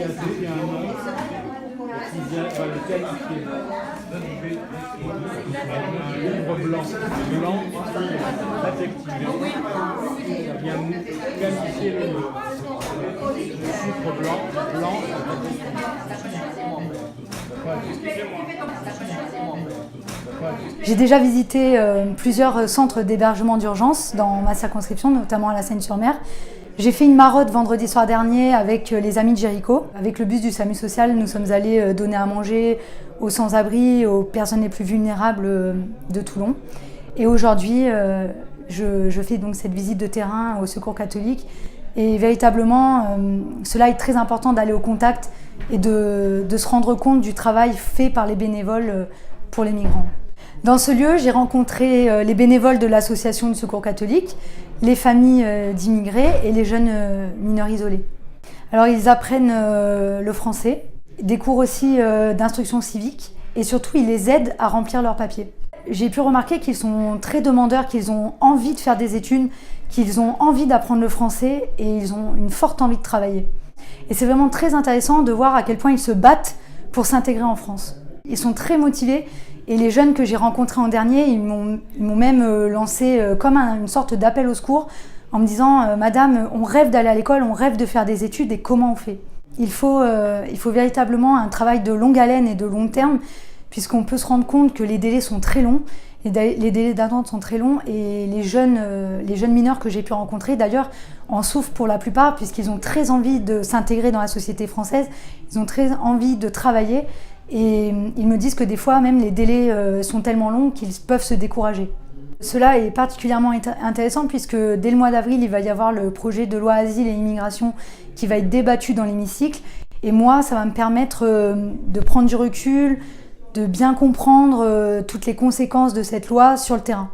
associé un nom qui vient le qualifier. Un livre blanc. Blanc, adjectivé. Ça vient qualifier le mot. Chiffre blanc, blanc, J'ai déjà visité plusieurs centres d'hébergement d'urgence dans ma circonscription, notamment à la Seine-sur-Mer. J'ai fait une maraude vendredi soir dernier avec les Amis de Jéricho. Avec le bus du SAMU social, nous sommes allés donner à manger aux sans-abri, aux personnes les plus vulnérables de Toulon. Et aujourd'hui, je fais donc cette visite de terrain au Secours catholique. Et véritablement, cela est très important d'aller au contact et de se rendre compte du travail fait par les bénévoles pour les migrants. Dans ce lieu, j'ai rencontré les bénévoles de l'association du Secours catholique, les familles d'immigrés et les jeunes mineurs isolés. Alors ils apprennent le français, des cours aussi d'instruction civique et surtout ils les aident à remplir leurs papiers. J'ai pu remarquer qu'ils sont très demandeurs, qu'ils ont envie de faire des études, qu'ils ont envie d'apprendre le français et ils ont une forte envie de travailler. Et c'est vraiment très intéressant de voir à quel point ils se battent pour s'intégrer en France. Ils sont très motivés et les jeunes que j'ai rencontrés en dernier, ils m'ont même lancé comme une sorte d'appel au secours en me disant « Madame, on rêve d'aller à l'école, on rêve de faire des études et comment on fait ?» Il faut véritablement un travail de longue haleine et de long terme puisqu'on peut se rendre compte que les délais sont très longs, les délais d'attente sont très longs et les jeunes mineurs que j'ai pu rencontrer d'ailleurs en souffrent pour la plupart puisqu'ils ont très envie de s'intégrer dans la société française, ils ont très envie de travailler et ils me disent que des fois même les délais sont tellement longs qu'ils peuvent se décourager. Cela est particulièrement intéressant puisque dès le mois d'avril, il va y avoir le projet de loi Asile et Immigration qui va être débattu dans l'hémicycle et moi, ça va me permettre de prendre du recul, de bien comprendre toutes les conséquences de cette loi sur le terrain.